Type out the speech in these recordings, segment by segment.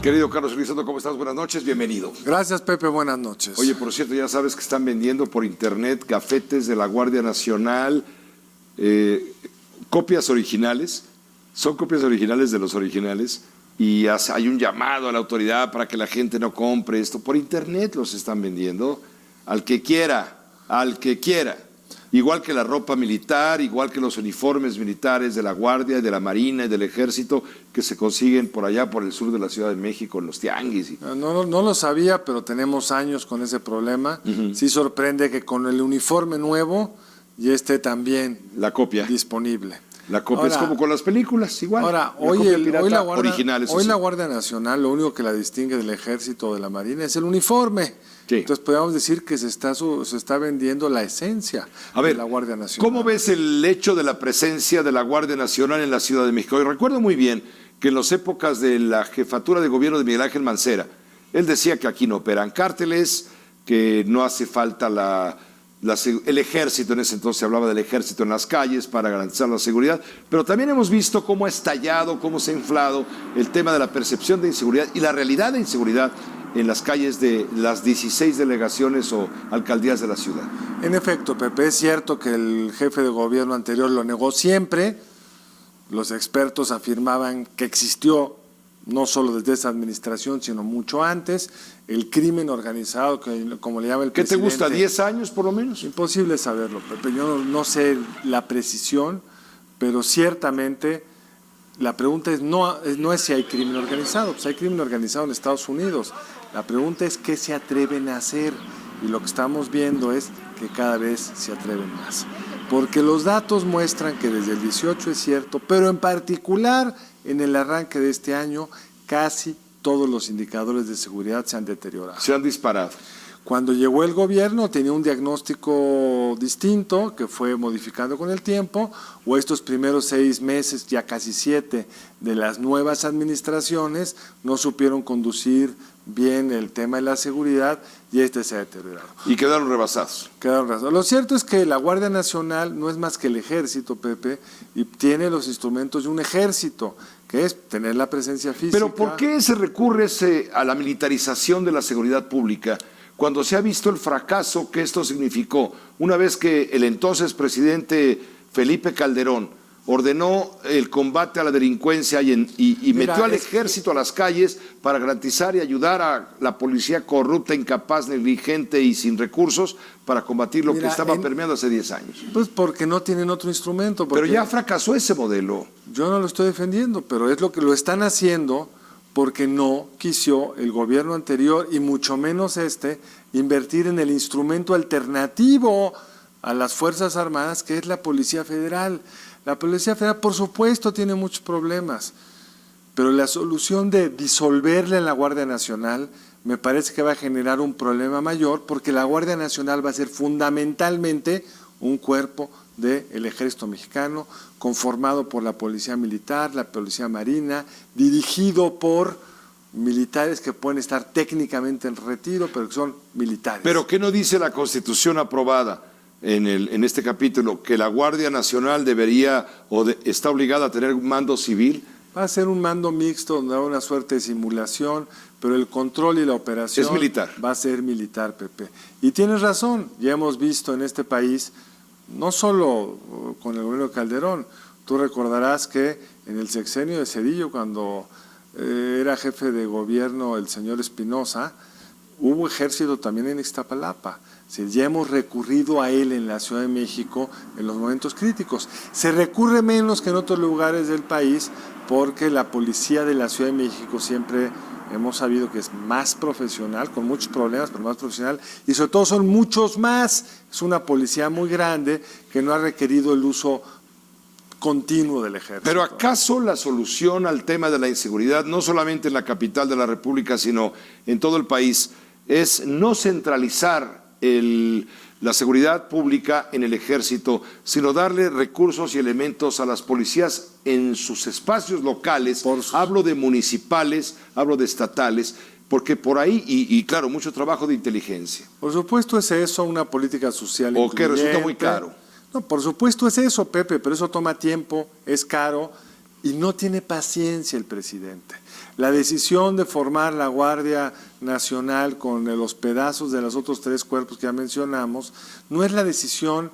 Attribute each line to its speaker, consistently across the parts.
Speaker 1: Querido Carlos Elizondo, ¿cómo estás? Buenas noches, bienvenido.
Speaker 2: Gracias, Pepe, buenas noches.
Speaker 1: Oye, por cierto, ya sabes que están vendiendo por internet gafetes de la Guardia Nacional, copias originales, son copias originales de los originales, y hay un llamado a la autoridad para que la gente no compre esto. Por internet los están vendiendo al que quiera, al que quiera. Igual que la ropa militar, igual que los uniformes militares de la Guardia, de la Marina y del Ejército que se consiguen por allá, por el sur de la Ciudad de México, en los tianguis.
Speaker 2: No lo sabía, pero tenemos años con ese problema. Sí sorprende que con el uniforme nuevo ya esté también
Speaker 1: la copia
Speaker 2: disponible.
Speaker 1: La copia es como con las películas, igual.
Speaker 2: Ahora, hoy la
Speaker 1: Guardia
Speaker 2: Nacional, lo único que la distingue del Ejército o de la Marina es el uniforme.
Speaker 1: Sí.
Speaker 2: Entonces podríamos decir que se está vendiendo la esencia de la Guardia Nacional.
Speaker 1: ¿Cómo ves el hecho de la presencia de la Guardia Nacional en la Ciudad de México? Y recuerdo muy bien que en las épocas de la jefatura de gobierno de Miguel Ángel Mancera, él decía que aquí no operan cárteles, que no hace falta el ejército, en ese entonces se hablaba del ejército en las calles para garantizar la seguridad, pero también hemos visto cómo ha estallado, cómo se ha inflado el tema de la percepción de inseguridad y la realidad de inseguridad en las calles de las 16 delegaciones o alcaldías de la ciudad.
Speaker 2: En efecto, Pepe, es cierto que el jefe de gobierno anterior lo negó siempre. Los expertos afirmaban que existió, no solo desde esa administración, sino mucho antes, el crimen organizado, que, como le llama el presidente.
Speaker 1: ¿Qué te gusta, 10 años por lo menos?
Speaker 2: Imposible saberlo, Pepe. Yo no sé la precisión, pero ciertamente la pregunta no es si hay crimen organizado. Pues hay crimen organizado en Estados Unidos. La pregunta es qué se atreven a hacer, y lo que estamos viendo es que cada vez se atreven más. Porque los datos muestran que desde el 18 es cierto, pero en particular en el arranque de este año casi todos los indicadores de seguridad se han deteriorado.
Speaker 1: Se han disparado.
Speaker 2: Cuando llegó el gobierno tenía un diagnóstico distinto que fue modificando con el tiempo, o estos primeros 6 meses, ya casi 7, de las nuevas administraciones no supieron conducir bien el tema de la seguridad y se ha deteriorado.
Speaker 1: Y quedaron rebasados.
Speaker 2: Lo cierto es que la Guardia Nacional no es más que el ejército, Pepe, y tiene los instrumentos de un ejército, que es tener la presencia física.
Speaker 1: Pero ¿por qué se recurre a la militarización de la seguridad pública cuando se ha visto el fracaso que esto significó? Una vez que el entonces presidente Felipe Calderón ordenó el combate a la delincuencia y metió al ejército a las calles para garantizar y ayudar a la policía corrupta, incapaz, negligente y sin recursos para combatir lo que estaba permeando hace 10 años.
Speaker 2: Pues porque no tienen otro instrumento.
Speaker 1: Pero ya fracasó ese modelo.
Speaker 2: Yo no lo estoy defendiendo, pero es lo que lo están haciendo porque no quiso el gobierno anterior y mucho menos invertir en el instrumento alternativo a las Fuerzas Armadas, que es la Policía Federal. La Policía Federal, por supuesto, tiene muchos problemas, pero la solución de disolverla en la Guardia Nacional me parece que va a generar un problema mayor, porque la Guardia Nacional va a ser fundamentalmente un cuerpo del Ejército Mexicano, conformado por la Policía Militar, la Policía Marina, dirigido por militares que pueden estar técnicamente en retiro, pero que son militares.
Speaker 1: ¿Pero qué no dice la Constitución aprobada en este capítulo? Que la Guardia Nacional debería está obligada a tener un mando civil.
Speaker 2: Va a ser un mando mixto, donde va una suerte de simulación, pero el control y la operación
Speaker 1: es militar.
Speaker 2: Va a ser militar, Pepe. Y tienes razón, ya hemos visto en este país, no solo con el gobierno de Calderón, tú recordarás que en el sexenio de Zedillo, cuando era jefe de gobierno el señor Espinosa, hubo ejército también en Iztapalapa. Ya hemos recurrido a él en la Ciudad de México en los momentos críticos. Se recurre menos que en otros lugares del país porque la policía de la Ciudad de México siempre hemos sabido que es más profesional, con muchos problemas, pero más profesional, y sobre todo son muchos más. Es una policía muy grande que no ha requerido el uso continuo del ejército.
Speaker 1: Pero ¿acaso la solución al tema de la inseguridad, no solamente en la capital de la República, sino en todo el país, es no centralizar la seguridad pública en el ejército, sino darle recursos y elementos a las policías en sus espacios locales? Hablo de municipales, hablo de estatales, porque por ahí, y claro, mucho trabajo de inteligencia.
Speaker 2: Por supuesto es eso, una política social
Speaker 1: o que resulta muy caro.
Speaker 2: No, por supuesto es eso, Pepe, pero eso toma tiempo, es caro y no tiene paciencia el presidente. La decisión de formar la Guardia Nacional con los pedazos de los otros 3 cuerpos que ya mencionamos, no es la decisión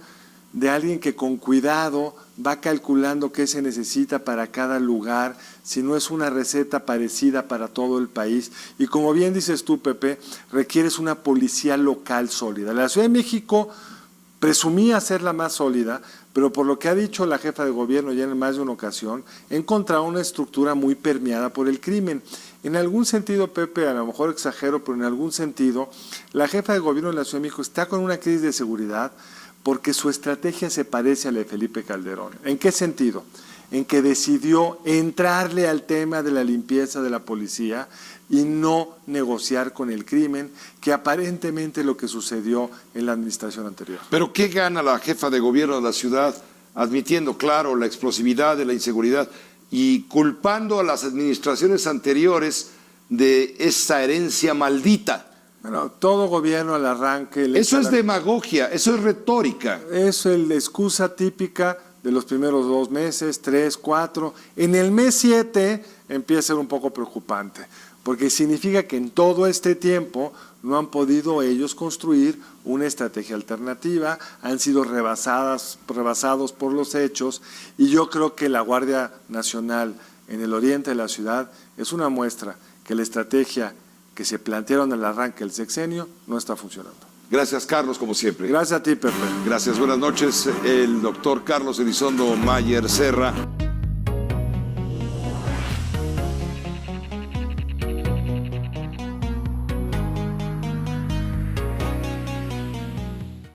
Speaker 2: de alguien que con cuidado va calculando qué se necesita para cada lugar, sino es una receta parecida para todo el país. Y como bien dices tú, Pepe, requieres una policía local sólida. La Ciudad de México presumía ser la más sólida, pero por lo que ha dicho la jefa de gobierno ya en más de una ocasión, ha encontrado una estructura muy permeada por el crimen. En algún sentido, Pepe, a lo mejor exagero, pero en algún sentido, la jefa de gobierno de la Ciudad de México está con una crisis de seguridad porque su estrategia se parece a la de Felipe Calderón. ¿En qué sentido? En que decidió entrarle al tema de la limpieza de la policía y no negociar con el crimen, que aparentemente es lo que sucedió en la administración anterior.
Speaker 1: Pero ¿qué gana la jefa de gobierno de la ciudad admitiendo, claro, la explosividad de la inseguridad y culpando a las administraciones anteriores de esa herencia maldita?
Speaker 2: Bueno, todo gobierno al arranque...
Speaker 1: Eso es demagogia, eso es retórica.
Speaker 2: Es la excusa típica de los primeros 2 meses, 3, 4. En el mes 7 empieza a ser un poco preocupante, porque significa que en todo este tiempo no han podido ellos construir una estrategia alternativa, han sido rebasados por los hechos, y yo creo que la Guardia Nacional en el oriente de la ciudad es una muestra que la estrategia que se plantearon al arranque del sexenio no está funcionando.
Speaker 1: Gracias, Carlos, como siempre.
Speaker 2: Gracias a ti, Pepe.
Speaker 1: Gracias, buenas noches. El doctor Carlos Elizondo Mayer Serra.